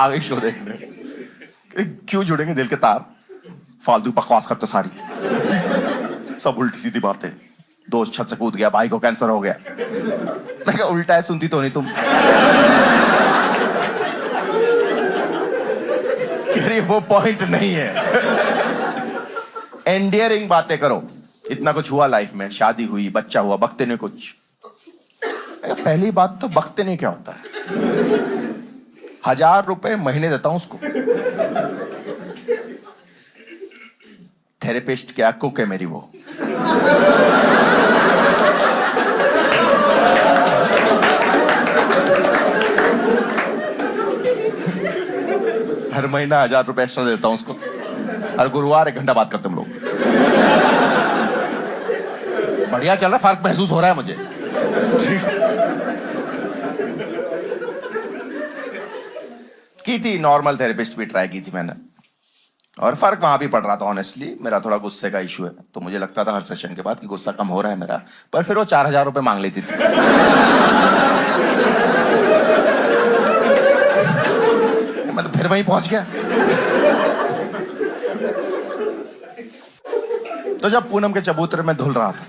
आ गई शो देखने। क्यों जुड़ेंगे दिल के तार, फालतू बकवास करते सारी, सब उल्टी सीधी बातें। दोस्त छत से कूद गया, भाई को कैंसर हो गया। मैं क्या उल्टा है, सुनती तो नहीं तुम। कह रही वो पॉइंट नहीं है। एंडियरिंग बातें करो। इतना कुछ हुआ लाइफ में, शादी हुई, बच्चा हुआ, बकते नहीं कुछ। पहली बात तो बकते नहीं क्या होता है। 1000 रुपए महीने देता हूं उसको। थेरेपिस्ट क्या कुक है मेरी वो। हर महीना 1000 रुपए एक्स्ट्रा देता हूं उसको। हर गुरुवार 1 घंटा बात करते हम लोग। बढ़िया चल रहा, फर्क महसूस हो रहा है मुझे। की थी नॉर्मल थेरेपिस्ट भी ट्राई की थी मैंने, और फर्क वहां भी पड़ रहा था। ऑनेस्टली मेरा थोड़ा गुस्से का इशू है, तो मुझे लगता था हर सेशन के बाद कि गुस्सा कम हो रहा है मेरा, पर फिर वो 4000 रुपए मांग लेती थी। मैं तो फिर वहीं पहुंच गया। तो जब पूनम के चबूतरे में धुल रहा था,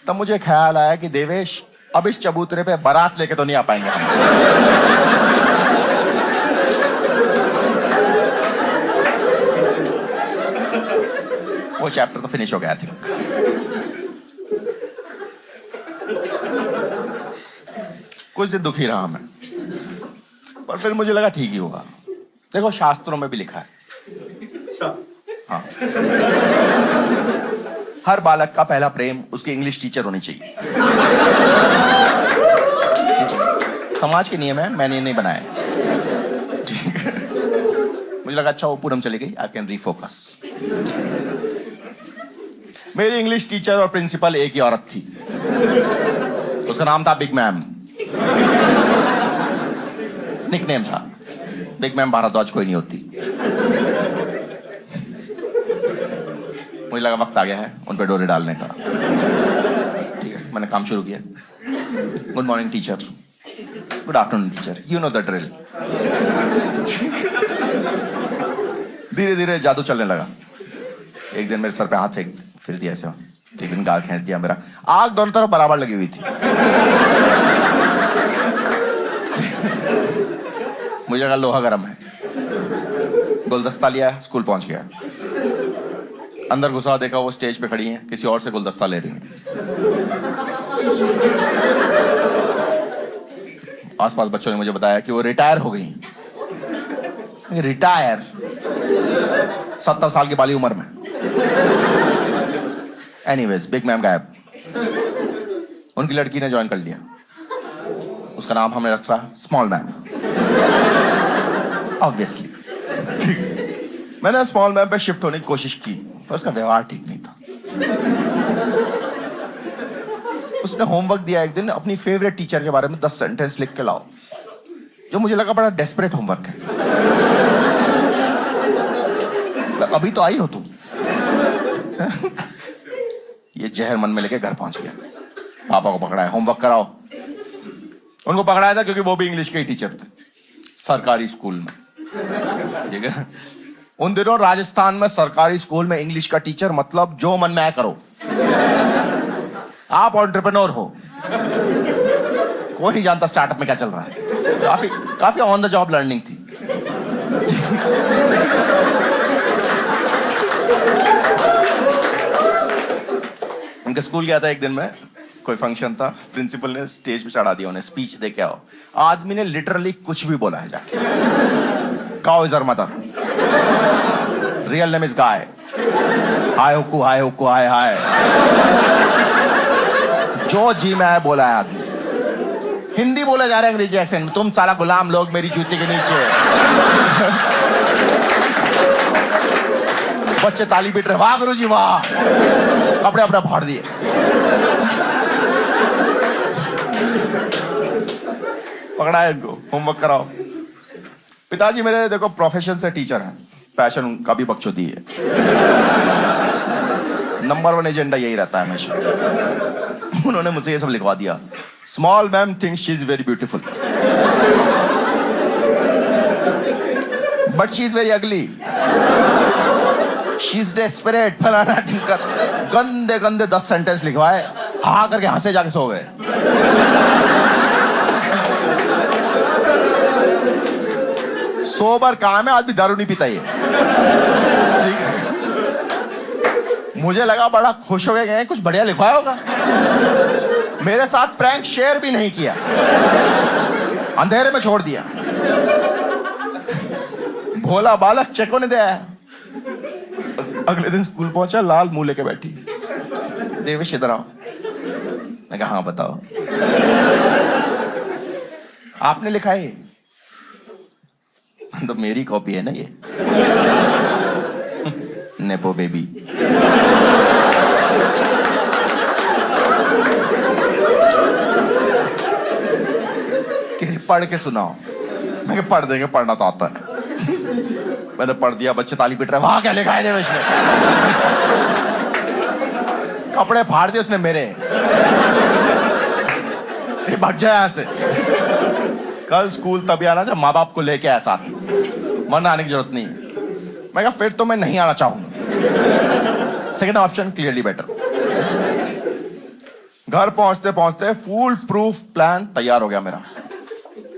तब मुझे ख्याल आया कि देवेश, अब इस चबूतरे पे बारात लेके तो नहीं आ पाएंगे हम। वो चैप्टर तो फिनिश हो गया था। कुछ दिन दुखी रहा मैं, पर फिर मुझे लगा ठीक ही होगा। देखो शास्त्रों में भी लिखा है, हाँ, हर बालक का पहला प्रेम उसकी इंग्लिश टीचर होनी चाहिए। समाज के नियम है, मैंने नहीं बनाया। मुझे लगा अच्छा वो पूनम चली गई, आई कैन रीफोकस। मेरी इंग्लिश टीचर और प्रिंसिपल एक ही औरत थी, उसका नाम था बिग मैम। निकनेम था बिग मैम। भारद्वाज कोई नहीं होती। मुझे लगा वक्त आ गया है उन पे डोरे डालने का। ठीक है, मैंने काम शुरू किया। Good morning teacher, good afternoon teacher, you know the drill. धीरे धीरे जादू चलने लगा। एक दिन मेरे सर पे हाथ फेंक फिर दिया ऐसे, एक दिन गाल खींच दिया मेरा। आग दोनों तरफ बराबर लगी हुई थी। मुझे लगा लोहा गर्म है। गुलदस्ता लिया, स्कूल पहुंच गया। अंदर घुसा, देखा वो स्टेज पे खड़ी हैं, किसी और से गुलदस्ता ले रही हैं। आसपास बच्चों ने मुझे बताया कि वो रिटायर हो गई। रिटायर 70 साल की बाली उम्र में। एनीवेज, बिग मैम गायब। उनकी लड़की ने ज्वाइन कर लिया, उसका नाम हमने रखा स्मॉल मैम। ऑब्वियसली मैंने स्मॉल मैम पे शिफ्ट होने की कोशिश की, पर उसका व्यवहार ठीक नहीं था। उसने होमवर्क दिया एक दिन, अपनी फेवरेट टीचर के बारे में 10 सेंटेंस लिख के लाओ, जो मुझे लगा बड़ा डेस्परेट होमवर्क है। अभी तो आई हो तुम। ये जहर मन में लेके घर पहुंच गया। पापा को पकड़ा है, होमवर्क कराओ। उनको पकड़ाया था क्योंकि वो भी इंग्लिश के ही टीचर थे, सरकारी स्कूल में। ठीक है, उन दिनों राजस्थान में सरकारी स्कूल में इंग्लिश का टीचर मतलब जो मन में आए करो। आप एंटरप्रेन्योर हो, कोई नहीं जानता स्टार्टअप में क्या चल रहा है। काफी ऑन द जॉब लर्निंग थी। उनके स्कूल गया था एक दिन में, कोई फंक्शन था, प्रिंसिपल ने स्टेज पे चढ़ा दिया उन्हें, स्पीच दे के आओ। आदमी ने लिटरली कुछ भी बोला है जाके। Cow is our mother, real name is गाय, हाय हुक्कू हाय हुक्कू हाय हाय। जो जी में है बोला है आदमी। हिंदी बोले जा रहे हैं अंग्रेजी एक्सेंट में, तुम साला गुलाम लोग मेरी जूती के नीचे। बच्चे ताली पीट रहे, वाह गुरुजी वाह। कपड़े अपने फाड़ दिए। पकड़ा है इनको, होमवर्क कराओ। पिताजी मेरे देखो प्रोफेशन से टीचर हैं, पैशन उनका भी बकचोदी है। नंबर 1 एजेंडा यही रहता है हमेशा। उन्होंने मुझसे ये सब लिखवा दिया, small ma'am thinks she is very beautiful but she is very ugly, she is desperate, फलाना ढिमकर, गंदे गंदे 10 सेंटेंस लिखवाए, हा करके हंसे जाके सो गए। सोबर काम है, आज भी दारू नहीं पीता ये, ठीक है। मुझे लगा बड़ा खुश हो गए, कुछ बढ़िया लिखवाया होगा। मेरे साथ प्रैंक शेयर भी नहीं किया, अंधेरे में छोड़ दिया। भोला बालक चेको ने दिया। अगले दिन स्कूल पहुंचा, लाल मुंह लेके बैठी, देवेश इधर आओ। मैं कहा हाँ बताओ। आपने लिखा है? तो मेरी कॉपी है ना ये। Nepo baby. पढ़ के सुनाओ। मैं पढ़ देंगे, पढ़ना तो आता है। मैंने पढ़ दिया, बच्चे ताली पीट रहे, वहां क्या लिखा है देवेश ने? कपड़े फाड़ दिए उसने मेरे, भाग जाए यहां से। कल स्कूल तभी आना जब माँ बाप को लेके आया साथ, वरना आने की जरूरत नहीं। मैं कहा फिर तो मैं नहीं आना चाहूंगा। Second option clearly better. घर पहुंचते पहुंचते फुल प्रूफ प्लान तैयार हो गया मेरा।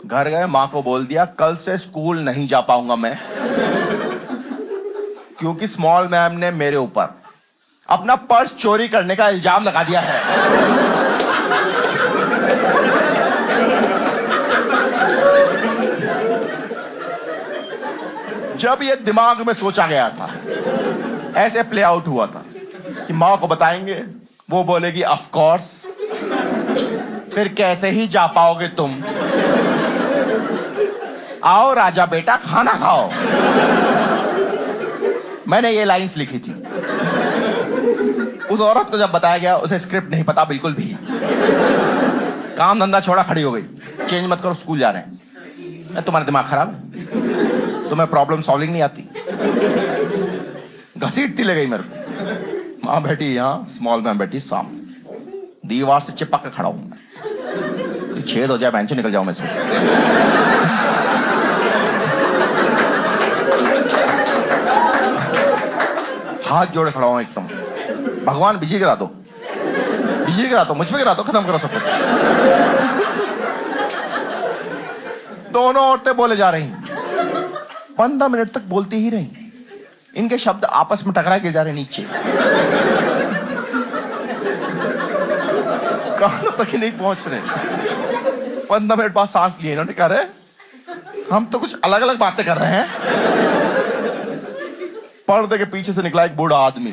घर गए, मां को बोल दिया कल से स्कूल नहीं जा पाऊंगा मैं, क्योंकि स्मॉल मैम ने मेरे ऊपर अपना पर्स चोरी करने का इल्जाम लगा दिया है। जब ये दिमाग में सोचा गया था, ऐसे प्ले आउट हुआ था कि मां को बताएंगे, वो बोलेगी ऑफ कोर्स, फिर कैसे ही जा पाओगे तुम, आओ राजा बेटा खाना खाओ। मैंने ये लाइंस लिखी थी। उस औरत को जब बताया गया, उसे स्क्रिप्ट नहीं पता बिल्कुल भी। काम धंधा छोड़ा, खड़ी हो गई, चेंज मत करो, स्कूल जा रहे हैं। तुम्हारा दिमाग खराब है? तुम्हें प्रॉब्लम सॉल्विंग नहीं आती? घसीटती ले गई मेरे को। माँ बैठी यहाँ, स्मॉल मैम बैठी सामने, दीवार से चिपक के खड़ा हूं मैं। छेद हो जाए, बेंच निकल जाऊं मैं इसमें। हाथ जोड़े खड़ा हूं एकदम, भगवान बिजली गिरा दो, बिजली गिरा दो, मुझ पे गिरा दो, खत्म करो सब कुछ। दोनों औरतें बोले जा रही, 15 मिनट तक बोलती ही रही। इनके शब्द आपस में टकरा के जा रहे नीचे, कानों तक ही नहीं पहुंच रहे। 15 मिनट बाद सांस लिए इन्होंने, कह रहे हम तो कुछ अलग अलग बातें कर रहे हैं। पर्दे के पीछे से निकला एक बूढ़ा आदमी,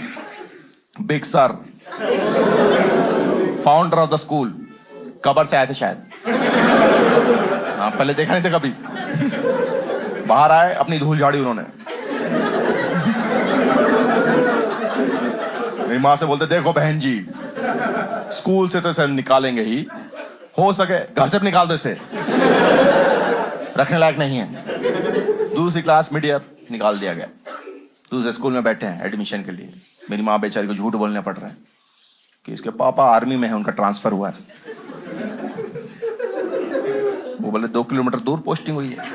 big sir, founder of the school, cover से आए थे शायद। हाँ, पहले देखा नहीं था कभी। बाहर आए, अपनी धूल झाड़ी उन्होंने। मेरी माँ से बोलते, देखो बहन जी, स्कूल से तो इसे निकालेंगे ही, हो सके घर से भी निकाल दो इसे, रखने लायक नहीं है। दूसरी क्लास मिड ईयर निकाल दिया गया। दूसरे स्कूल में बैठे हैं एडमिशन के लिए। मेरी माँ बेचारी को झूठ बोलने पड़ रहा है कि इसके पापा आर्मी में है, उनका ट्रांसफर हुआ है। वो बोले 2 किलोमीटर दूर पोस्टिंग हुई है।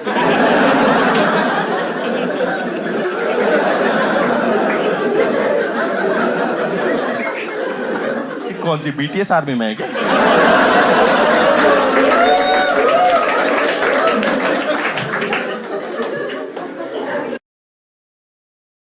कौन सी BTS आर्मी में है क्या?